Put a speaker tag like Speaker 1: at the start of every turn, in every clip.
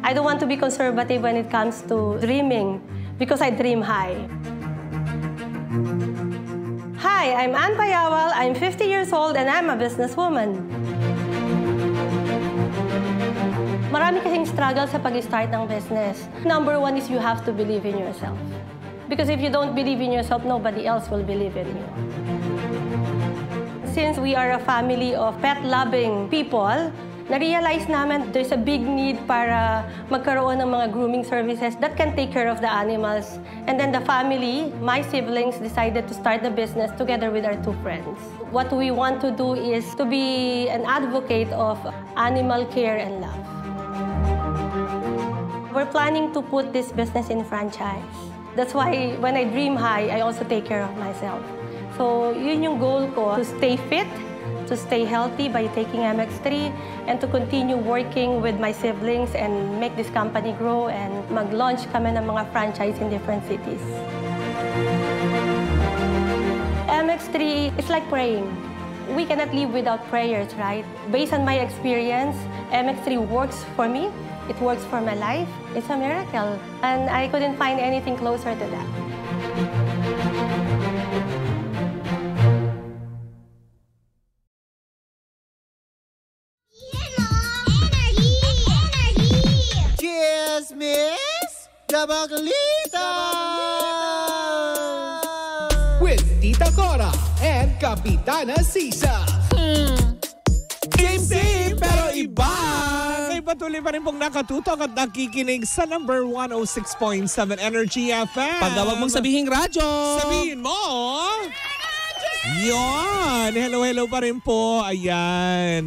Speaker 1: I don't want to be conservative when it comes to dreaming because I dream high. Hi, I'm Ann Payawal. I'm 50 years old and I'm a businesswoman. Marami kasing struggle sa pag-start ng business. Number one is you have to believe in yourself. Because if you don't believe in yourself, nobody else will believe in you. Since we are a family of pet-loving people, na-realize namin there's a big need para magkaroon ng mga grooming services that can take care of the animals. And then the family, my siblings, decided to start the business together with our two friends. What we want to do is to be an advocate of animal care and love. We're planning to put this business in franchise. That's why when I dream high, I also take care of myself. So yun yung goal ko, to stay fit, to stay healthy by taking MX3, and to continue working with my siblings and make this company grow and mag-launch kami ng mga franchise in different cities. MX3 is like praying. We cannot live without prayers, right? Based on my experience, MX3 works for me. It works for my life. It's a miracle. And I couldn't find anything closer to that.
Speaker 2: Cheers, Miss Dabaglita!
Speaker 3: With Tita Cora and Kapitana Sisa.
Speaker 2: Same, pero iba! Kay patuloy pa rin pong nakatutok at nakikinig sa number 106.7 Energy FM.
Speaker 4: Pag huwag mong sabihin radyo.
Speaker 2: Sabihin mo! Yon! Hello pa rin po. Ayan.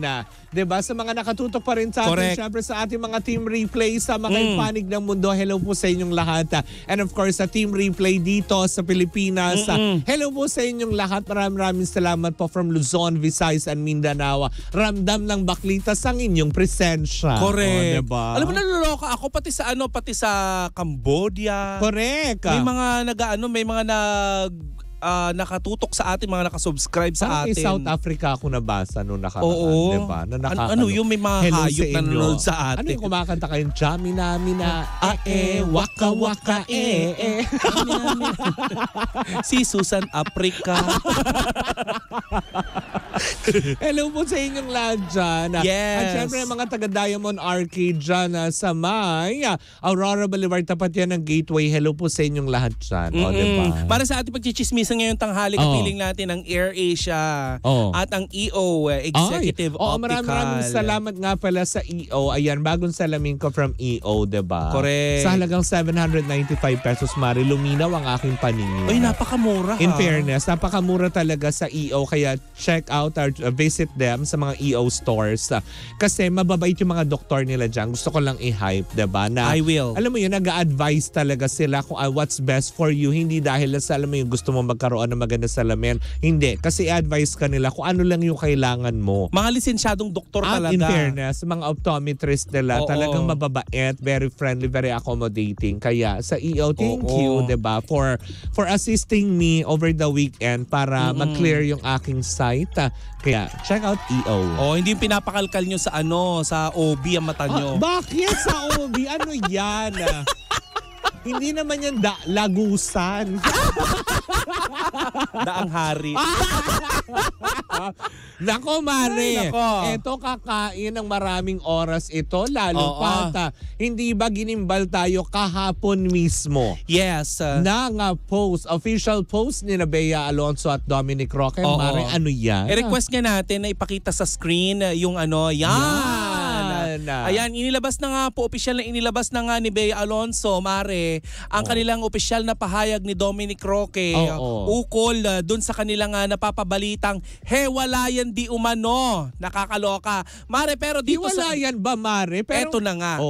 Speaker 2: Diba? Sa mga nakatutok pa rin sa atin,
Speaker 4: correct,
Speaker 2: syempre sa ating mga Team Replay, sa mga panig ng mundo, hello po sa inyong lahat. And of course, sa Team Replay dito sa Pilipinas, hello po sa inyong lahat. Maraming salamat po from Luzon, Visayas, and Mindanao. Ramdam ng Baklitas ang inyong presensya.
Speaker 4: Correct.
Speaker 2: O, diba?
Speaker 4: Alam mo, naluloka ako pati sa Cambodia.
Speaker 2: Correct.
Speaker 4: May mga nakatutok sa atin, mga nakasubscribe sa atin.
Speaker 2: South Africa ako nabasa noong nakaraan.
Speaker 4: Oo.
Speaker 2: Diba?
Speaker 4: Ano yung may mga hayop na nanonood sa atin?
Speaker 2: Ano yung kumakanta kayong Jamina, waka waka
Speaker 4: Si Susan Africa.
Speaker 2: Hello po sa inyong lahat dyan.
Speaker 4: Yes.
Speaker 2: At syempre mga taga Diamond Arcade dyan sa may Aurora Boulevard, tapat yan ng Gateway. Hello po sa inyong lahat dyan. O, diba?
Speaker 4: Para sa ating pagchichismisan ngayong tanghali, kapiling natin ang AirAsia at ang EO, Executive Optical.
Speaker 2: Maraming salamat nga pala sa EO. Ayan, bagong salamin ko from EO, diba?
Speaker 4: Correct.
Speaker 2: Sa halagang 795 pesos, Mari, luminaw ang aking paningin.
Speaker 4: Ay, napakamura.
Speaker 2: In fairness, napakamura talaga sa EO. Kaya check out or visit them sa mga EO stores. Kasi mababait yung mga doktor nila dyan. Gusto ko lang i-hype, diba? Na,
Speaker 4: I will.
Speaker 2: Alam mo yun, nag-a-advise talaga sila kung what's best for you. Hindi dahil sa, alam mo yung gusto mo magkaroon ng maganda salamin. Hindi. Kasi i-advise ka nila kung ano lang yung kailangan mo.
Speaker 4: Mga lisensyadong doktor talaga.
Speaker 2: In fairness, mga optometrist nila, talagang mababait, very friendly, very accommodating. Kaya sa EO, thank you, diba? For assisting me over the weekend para mag-clear yung aking sight. Kaya check out EO.
Speaker 4: Hindi yung pinapakalkal nyo sa sa OB ang mata nyo.
Speaker 2: Bakit sa OB? Ano yan? Hindi naman yan lagusan.
Speaker 4: Daang hari.
Speaker 2: Nako, Mare.
Speaker 4: Ay, nako.
Speaker 2: Ito kakain ng maraming oras ito. Lalo pa. Hindi ba ginimbal tayo kahapon mismo?
Speaker 4: Yes.
Speaker 2: Official post ni Bea Alonso at Dominic Roque. Mare, ano yan?
Speaker 4: I-request nga natin na ipakita sa screen yung yan. Ayan, inilabas na nga po, opisyal na inilabas na nga ni Bea Alonso, Mare, ang kanilang opisyal na pahayag ni Dominic Roque ukol dun sa kanilang napapabalitang hewalayan di umano. Nakakaloka. Mare, pero dito
Speaker 2: hewalayan ba, Mare? Pero,
Speaker 4: eto na nga.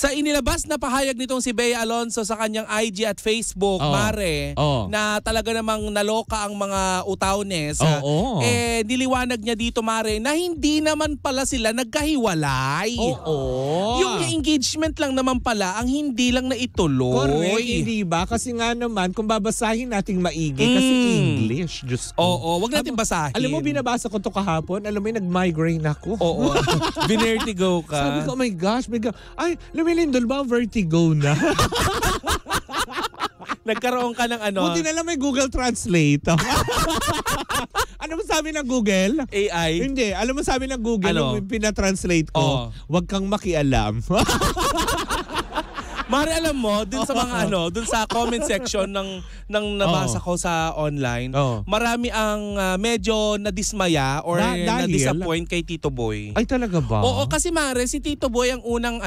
Speaker 4: Sa inilabas na pahayag nitong si Bea Alonzo sa kanyang IG at Facebook, Mare, na talaga namang naloka ang mga utawnes, niliwanag niya dito, Mare, na hindi naman pala sila nagkahiwalay. Yung engagement lang naman pala ang hindi lang naituloy.
Speaker 2: Correct, hindi ba? Kasi nga naman, kung babasahin nating maigi, kasi English, Diyos ko.
Speaker 4: Wag natin basahin.
Speaker 2: Alam mo, binabasa ko to kahapon, alam mo, nag-migraine ako.
Speaker 4: Binertigo ka.
Speaker 2: Sabi ko, oh my gosh, ay, lumilindol ba ang vertigo na?
Speaker 4: Nagkaroon ka ng ano?
Speaker 2: Buti na lang may Google Translate. Ano mo sabi ng Google?
Speaker 4: AI?
Speaker 2: Hindi. Alam mo sabi ng Google,
Speaker 4: ano?
Speaker 2: Yung pinatranslate ko, wag kang makialam.
Speaker 4: Mare, alam mo, dun sa mga dun sa comment section ng nabasa ko sa online, marami ang medyo nadismaya or na-disappoint kay Tito Boy.
Speaker 2: Ay, talaga ba?
Speaker 4: Oo, kasi Mare, si Tito Boy ang unang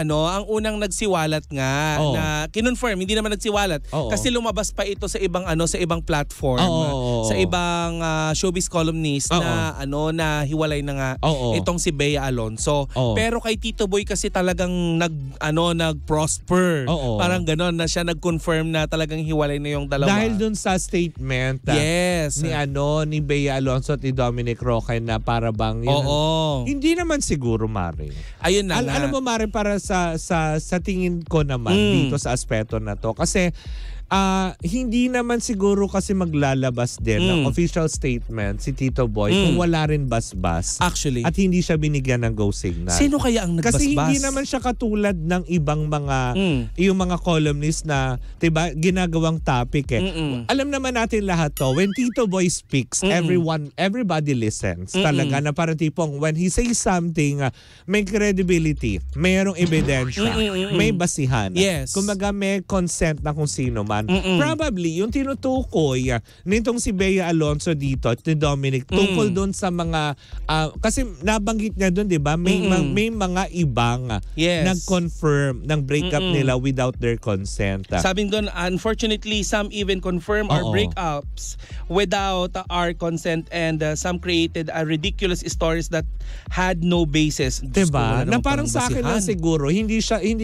Speaker 4: nagsiwalat nga na kinonfirm, hindi naman nagsiwalat kasi lumabas pa ito sa ibang sa ibang platform, sa ibang showbiz columnist na na hiwalay na nga itong si Bea Alonzo. Pero kay Tito Boy kasi talagang nag-prosper. Parang gano'n na siya nag-confirm na talagang hiwalay na yung dalawa.
Speaker 2: Dahil dun sa statement ni Bea Alonzo at ni Dominic Roque na para bang hindi naman siguro, Mare.
Speaker 4: Ayun na
Speaker 2: alam mo, Mare, para sa tingin ko naman dito sa aspeto na to, kasi hindi naman siguro kasi maglalabas din ng official statement si Tito Boy kung wala rin basbas.
Speaker 4: Actually.
Speaker 2: At hindi siya binigyan ng go signal.
Speaker 4: Sino kaya ang nagbasbas?
Speaker 2: Kasi hindi naman siya katulad ng ibang mga yung mga columnists na 'di ba ginagawang topic Alam naman natin lahat to. When Tito Boy speaks, everybody listens. Talaga na parang tipong when he says something, may credibility, mayroong ebidensya, may basihan.
Speaker 4: Yes.
Speaker 2: Kumbaga may consent na kung sino man. Probably yung tinutukoy nitong si Bea Alonzo dito at ni Dominic tungkol doon sa mga kasi nabanggit niya doon, 'di ba? May mga ibang nag-confirm ng breakup nila without their consent.
Speaker 4: Sabi doon, unfortunately, some even confirm our breakups without our consent, and some created ridiculous stories that had no basis.
Speaker 2: Diba? Na parang sa akin lang siguro, hindi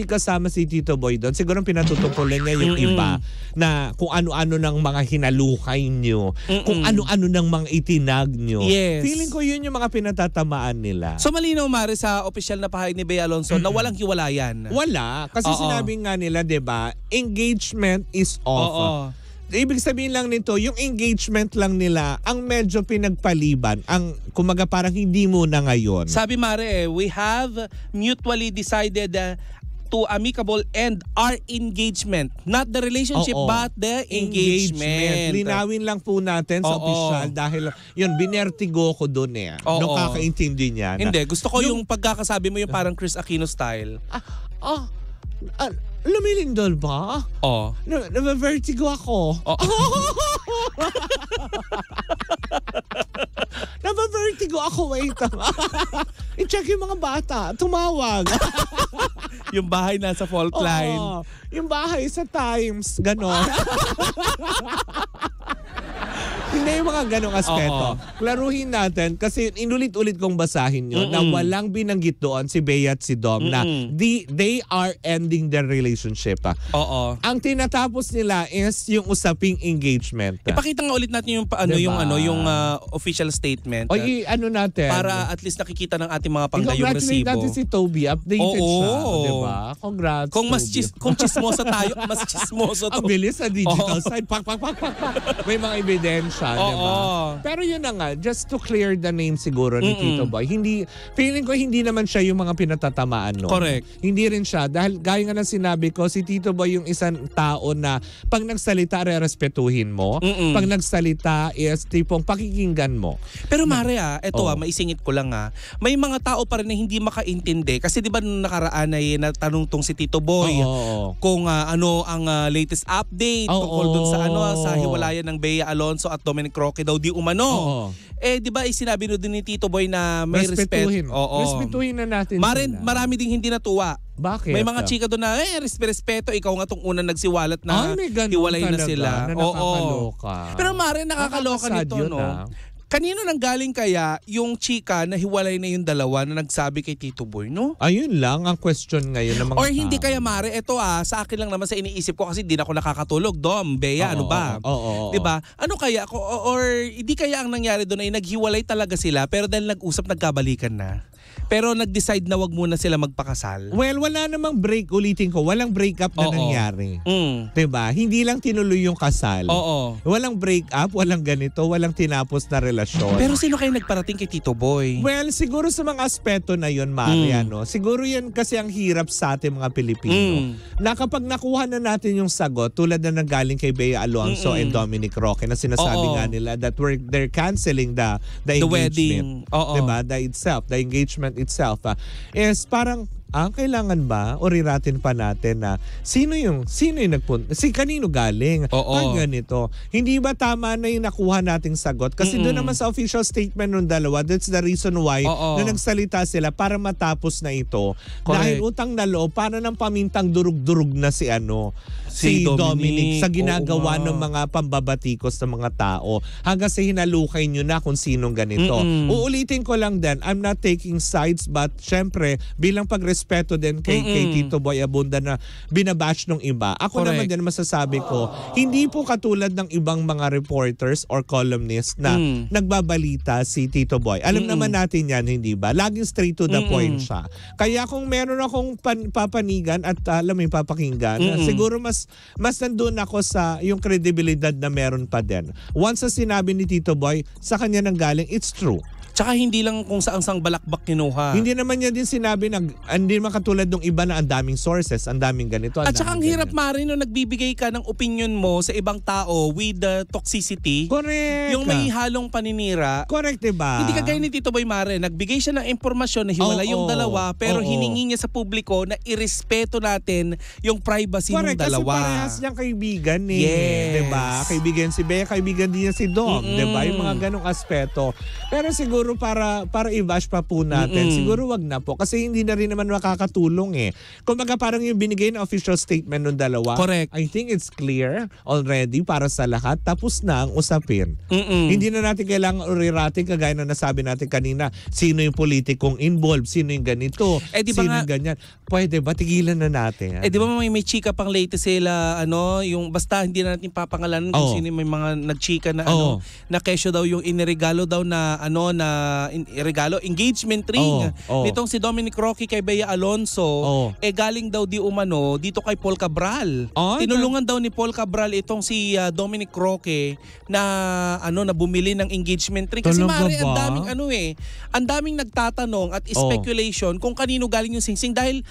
Speaker 2: kasama si Tito Boy doon. Siguro pinatutupulan niya yung iba na kung ano-ano ng mga hinalukay nyo, kung ano-ano ng mga itinag nyo.
Speaker 4: Yes.
Speaker 2: Feeling ko yun yung mga pinatatamaan nila.
Speaker 4: So malinaw, Mare, sa opisyal na pahayag ni Bea Alonzo na walang hiwalayan.
Speaker 2: Wala. Kasi sinabi nga nila, diba, engagement is off. Ibig sabihin lang nito, yung engagement lang nila ang medyo pinagpaliban. Ang kumaga parang hindi muna ngayon.
Speaker 4: Sabi, Mare, we have mutually decided to amicable end our engagement. Not the relationship, but the engagement.
Speaker 2: Linawin lang po natin sa opisyal dahil yun, binertigo ko doon nung kakaintindi niya.
Speaker 4: Hindi, gusto ko yung pagkakasabi mo yung parang Chris Aquino style.
Speaker 2: Lumilindol ba? Nabavertigo ako. Nabavertigo ako, wait. I-check yung mga bata. Tumawag.
Speaker 4: Yung bahay nasa fault line.
Speaker 2: Yung bahay sa Times. Ganon. Hindi yung mga ganong aspeto. Klaruhin natin kasi inulit-ulit kong basahin yun na walang binanggit doon si Bea at si Dom na they are ending their relationship. Ang tinatapos nila is yung usaping engagement.
Speaker 4: Ipakita nga ulit natin yung yung official statement.
Speaker 2: Ano natin?
Speaker 4: Para at least nakikita ng ating mga panggayong resibo.
Speaker 2: Congratulate natin si Toby. Updated siya. Diba? Congrats,
Speaker 4: Kung chismosa tayo, mas chismoso to.
Speaker 2: Ang bilis sa digital side. Pak. May mga ebidensya. Diba? Pero yun na nga, just to clear the name siguro ni Tito Boy, feeling ko hindi naman siya yung mga pinatatamaan no.
Speaker 4: Correct.
Speaker 2: Hindi rin siya. Dahil gaya nga ng sinabi ko, si Tito Boy yung isang tao na pag nagsalita, re-respetuhin mo. Pag nagsalita is tipong pakikinggan mo.
Speaker 4: Pero Mare, maisingit ko lang may mga tao pa rin na hindi makaintindi. Kasi di ba nung nakaraan ay natanong tong si Tito Boy kung ano ang latest update tungkol dun sa sa hiwalayan ng Bea Alonzo at Dominic Roque daw di umano. Di ba sinabi din ni Tito Boy na may
Speaker 2: respetuhin.
Speaker 4: respeto.
Speaker 2: Respetuhin na natin sila.
Speaker 4: Marami ding hindi natuwa.
Speaker 2: Bakit?
Speaker 4: May mga chika doon na respeto, ikaw nga tong unang nagsiwalat na hiwalay na sila.
Speaker 2: Na nakakaloka.
Speaker 4: Pero Mare, nakakaloka nito, no? Kanino nang galing kaya yung chika na hiwalay na yung dalawa na nagsabi kay Tito Boy, no?
Speaker 2: Ayun lang ang question ngayon ng mga
Speaker 4: Or hindi
Speaker 2: tao.
Speaker 4: kaya, Mare, ito sa akin lang naman sa iniisip ko kasi di na ako nakakatulog. Dom, Bea, ano ba?
Speaker 2: Oo.
Speaker 4: 'Di ba? Ano kaya or hindi kaya ang nangyari doon ay naghiwalay talaga sila pero dahil nag-usap nagkabalikan na. Pero nag-decide na wag muna sila magpakasal.
Speaker 2: Well, wala namang break, ulitin ko, walang breakup na nangyari. 'Di ba? Hindi lang tinuloy yung kasal.
Speaker 4: Oo.
Speaker 2: Walang breakup, walang ganito, walang tinapos na relasyon.
Speaker 4: Pero sino kayo nagparating kay Tito Boy?
Speaker 2: Well, siguro sa mga aspeto na yun, Mariano, siguro yan kasi ang hirap sa ating mga Pilipino. Na kapag nakuha na natin yung sagot, tulad na nanggaling kay Bea Alonso and Dominic Roque na sinasabi nga nila that they're canceling the engagement.
Speaker 4: Wedding. Oo.
Speaker 2: Diba? The engagement itself. Is parang kailangan ba o riratin pa natin na sino yung nagpunta? Kanino galing? Ganito. Hindi ba tama na yung nakuha nating sagot? Kasi doon naman sa official statement ng dalawa, that's the reason why na nagsalita sila para matapos na ito.
Speaker 4: Correct.
Speaker 2: Dahil utang na loob, para ng pamintang durug-durug na si Dominic sa ginagawa ng mga pambabatikos ng mga tao hanggang sa hinalukay nyo na kung sinong ganito. Uulitin ko lang din, I'm not taking sides but syempre bilang pagrespeto din kay Tito Boy Abunda na binabash ng iba. Ako naman din masasabi ko, hindi po katulad ng ibang mga reporters or columnists na nagbabalita si Tito Boy. Alam naman natin yan, hindi ba? Laging straight to the point siya. Kaya kung meron akong papanigan at papakinggan, siguro mas nandun ako sa yung kredibilidad na meron pa din. Once sa sinabi ni Tito Boy, sa kanya nang galing, it's true.
Speaker 4: Tsaka hindi lang kung saang balakbak kinuha.
Speaker 2: Hindi naman niya din sinabi na hindi naman katulad ng iba na ang daming sources, ang daming ganito.
Speaker 4: At saka ang hirap, Mari, no, nagbibigay ka ng opinion mo sa ibang tao with the toxicity.
Speaker 2: Correct.
Speaker 4: Yung may halong paninira.
Speaker 2: Correct, diba?
Speaker 4: Hindi kagaya ni Tito Boy, Mare. Nagbigay siya ng impormasyon na hiwalay yung dalawa pero hiningi niya sa publiko na irespeto natin yung privacy ng dalawa.
Speaker 2: Kasi parehas niyang kaibigan
Speaker 4: Yes.
Speaker 2: Diba? Kaibigan si Bea, kaibigan din niya si Dom. Diba? Yung mga ganong aspeto. Pero siguro para i-bash pa po natin, siguro wag na po. Kasi hindi na rin naman makakatulong eh. Kumbaga parang yung binigay na official statement ng dalawa.
Speaker 4: Correct.
Speaker 2: I think it's clear already para sa lahat. Tapos na ang usapin. Hindi na natin kailangan urirating kagaya na nasabi natin kanina. Sino yung politikong involved? Sino yung ganito?
Speaker 4: Diba
Speaker 2: sino yung ganyan? Pwede ba? Tigilan na natin.
Speaker 4: Di ba may chika pang latest sila, yung basta hindi na natin papangalanan kung sino may mga nagchika na na kesyo daw yung iniregalo daw na regalo, engagement ring nitong si Dominic Roque kay Bea Alonso, galing daw di umano dito kay Paul Cabral. Tinulungan daw ni Paul Cabral itong si Dominic Roque na na bumili ng engagement ring. Kasi Mare, ang daming nagtatanong at speculation kung kanino galing yung singsing dahil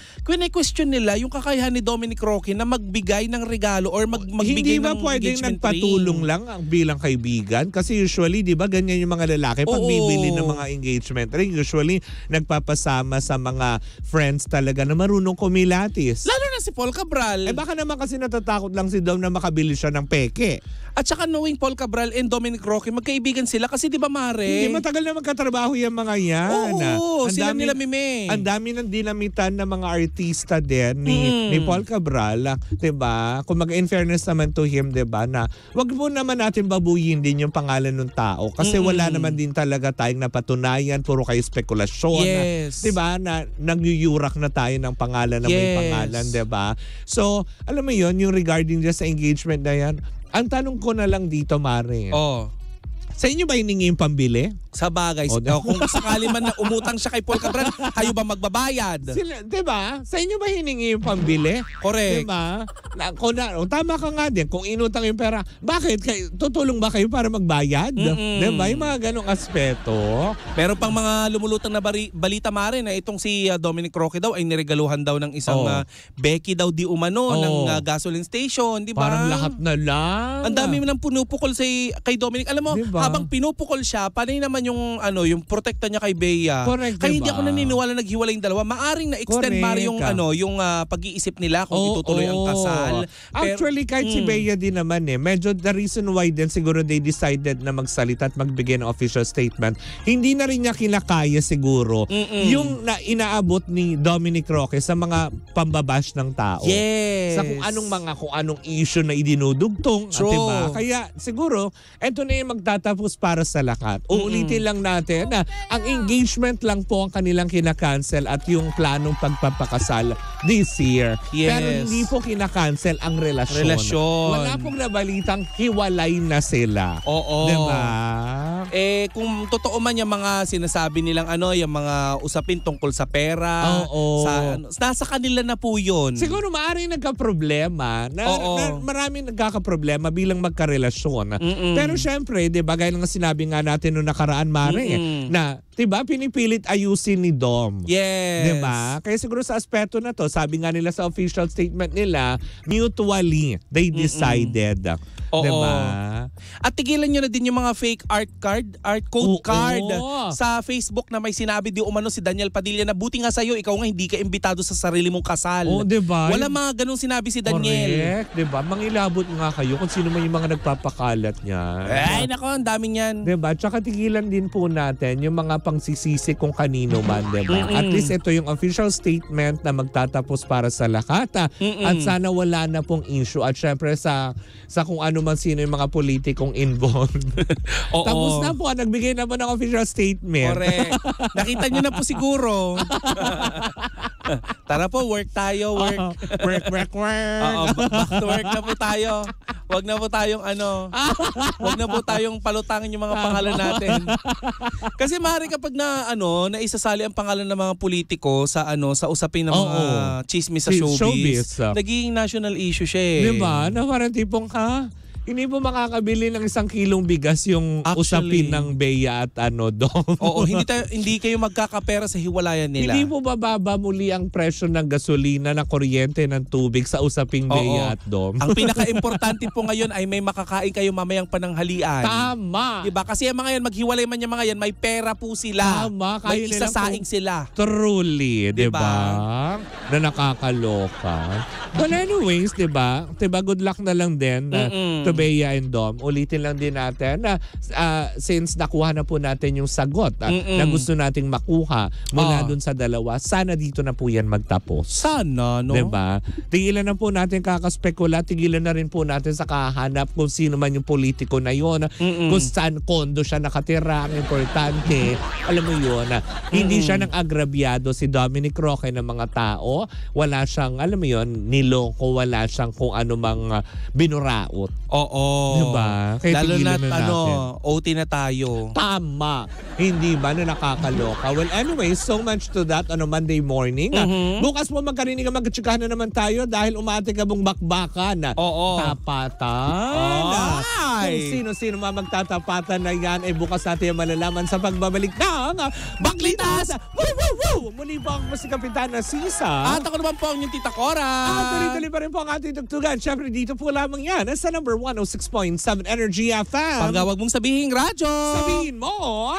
Speaker 4: question nila yung kakayahan ni Dominic Roque na magbigay ng regalo or magbigay ng engagement ring.
Speaker 2: Hindi ba pwedeng nagpatulong lang ang bilang kaibigan? Kasi usually, di ba, ganyan yung mga lalaki pag bibili ng mga engagement ring, usually nagpapasama sa mga friends talaga na marunong kumilatis.
Speaker 4: Lalo na si Paul Cabral.
Speaker 2: Baka naman kasi natatakot lang si Dom na makabili siya ng peke.
Speaker 4: At saka knowing Paul Cabral and Dominic Roque, magkaibigan sila kasi di ba, Mare?
Speaker 2: Hindi, matagal na magkatrabaho yung mga yan.
Speaker 4: Sila nila Mime.
Speaker 2: Ang dami ng dinamitan ng mga artista din ni Paul Cabral, di ba? Kung in fairness naman to him, di ba, na wag mo naman natin babuyin din yung pangalan ng tao kasi wala naman din talaga tayong napatunayan, puro kayo spekulasyon.
Speaker 4: Yes.
Speaker 2: Di ba? Na nagyuyurak na tayo ng pangalan na may pangalan, di ba? So, alam mo yun, yung regarding just sa engagement na yan, ang tanong ko na lang dito, Mare. Sa inyo ba hiningi yung pambili?
Speaker 4: Sa bagay. Kung sakali man na umutang siya kay Paul Cabral, kayo ba magbabayad?
Speaker 2: Diba? Sa inyo ba hiningi yung pambili?
Speaker 4: Correct.
Speaker 2: Diba? Tama ka nga din. Kung inutang yung pera, bakit? Tutulong ba kayo para magbayad? Diba? Yung mga ganong aspeto.
Speaker 4: Meron pang mga lumulutang na balita, Mare, na itong si Dominic Roque daw ay niregaluhan daw ng isang Becky daw di umano ng gasoline station. Diba?
Speaker 2: Parang lahat na lang.
Speaker 4: Ang dami nang punupukol kay Dominic. Alam mo,
Speaker 2: diba?
Speaker 4: Habang pinupukol siya, panay naman yung protekta niya kay Bea.
Speaker 2: Correct,
Speaker 4: Kaya
Speaker 2: diba?
Speaker 4: hindi ako naniniwala naghiwalay yung dalawa. Maaring na-extend Mare yung yung pag-iisip nila kung itutuloy ang kasal. kasal.
Speaker 2: Actually, kahit si Bea din naman medyo the reason why din siguro they decided na magsalita at magbigay ng official statement, hindi na rin niya kinakaya siguro yung inaabot ni Dominic Roque sa mga pambabash ng tao.
Speaker 4: Yes.
Speaker 2: Sa kung anong issue na idinudugtong.
Speaker 4: True.
Speaker 2: Diba? Kaya siguro, eto na yung magtatapos para sa lahat. Uulitin lang natin na ang engagement lang po ang kanilang kinakancel at yung planong pagpapakasal this year.
Speaker 4: Yes.
Speaker 2: Pero hindi po kinakancel ang relasyon. Wala pong nabalitang hiwalay na sila.
Speaker 4: Oo.
Speaker 2: Diba?
Speaker 4: Kung totoo man yung mga sinasabi nilang yung mga usapin tungkol sa pera,
Speaker 2: Oo.
Speaker 4: nasa kanila na po yun.
Speaker 2: Siguro maaaring nagka-problema na maraming nagkaka-problema bilang magkarelasyon. Pero syempre, 'di ba, gaya ng sinabi nga natin noong nakaraan, Mare, na 'di ba pinipilit ayusin ni Dom.
Speaker 4: Yes.
Speaker 2: 'Di ba? Kaya siguro sa aspeto na 'to, sabi nga nila sa official statement nila, mutually they decided.
Speaker 4: Oo.
Speaker 2: 'Di ba?
Speaker 4: At tigilan nyo na din yung mga fake art code card
Speaker 2: Oo.
Speaker 4: sa Facebook na may sinabi di umano si Daniel Padilla na buti nga sa'yo, ikaw nga hindi ka imbitado sa sarili mong kasal.
Speaker 2: Oo, 'di ba?
Speaker 4: Wala mga ganung sinabi si Daniel.
Speaker 2: Correct, 'di ba? Mangilabot nga kayo kung sino man yung mga nagpapakalat niya.
Speaker 4: Ay nako, ang daming yan.
Speaker 2: 'Di ba? Tsaka tigilan din po natin yung mga pangsisisi kung kanino man, 'di ba? At least ito yung official statement na magtatapos para sa lahat. At sana wala na pong issue at syempre sa kung ano man sino yung mga politikong involved.
Speaker 4: Oo.
Speaker 2: Tapos na po, nagbigay na po ng official statement.
Speaker 4: Correct. Nakita nyo na po siguro. Tara po, work tayo, work.
Speaker 2: Work.
Speaker 4: Oo, back to work na po tayo. Wag na po tayong wag na po tayong palutangin yung mga pangalan natin. Kasi maaari kapag naisasali ang pangalan ng mga politiko sa sa usapin ng mga chismis sa showbiz. Naging national issue siya eh.
Speaker 2: Diba? Na parang tipong hindi po makakabili ng 1 kilong bigas yung usapin ng Bea at Dom.
Speaker 4: Oo, hindi kayo magkakapera sa hiwalayan nila.
Speaker 2: Hindi po bababa muli ang presyo ng gasolina, ng kuryente, ng tubig sa usaping Bea at Dom.
Speaker 4: Ang pinaka-importante po ngayon ay may makakain kayo mamayang pananghalian.
Speaker 2: Tama.
Speaker 4: Diba? Kasi yung mga yan, maghiwalay man yung mga yan, may pera po sila.
Speaker 2: Tama.
Speaker 4: May isasaing sila.
Speaker 2: Truly,
Speaker 4: Diba?
Speaker 2: diba? Na nakakaloka. But anyways, diba? Good luck na lang din to Bea and Dom. Ulitin lang din natin na since nakuha na po natin yung sagot na gusto nating makuha mula dun sa dalawa, sana dito na po yan magtapos.
Speaker 4: Sana, no?
Speaker 2: Diba? Tigilan na po natin kakaspekula, tigilan na rin po natin sa kahanap kung sino man yung politiko na yun, kung saan kondo siya nakatira. Ang importante, alam mo yun, hindi siya nang agrabyado si Dominic Roque ng mga tao. Wala siyang, alam mo yun, niloko, wala siyang kung ano mang binuraot.
Speaker 4: Oo.
Speaker 2: Diba? Kaya
Speaker 4: lalo
Speaker 2: tigilan
Speaker 4: na't
Speaker 2: na natin.
Speaker 4: OT na tayo.
Speaker 2: Tama. Hindi ba na nakakaloka? Well, anyway, so much to that on a Monday morning. Bukas po magkarinig ang magkatsikahan na naman tayo dahil umate ka mong bakbakan.
Speaker 4: Oo.
Speaker 2: Tapatan. Kung sino-sino magtatapatan na yan, bukas natin malalaman sa pagbabalik ng Baklitas! Woo! Muli po ang si Kapitana Sisa.
Speaker 4: At ako naman po ang yung Tita Cora.
Speaker 2: At tuloy-tuloy pa rin po ang ating tugtugan. Siyempre dito po lamang yan sa number 106.7 Energy FM.
Speaker 4: Pagka wag mong sabihin radyo.
Speaker 2: Sabihin mo!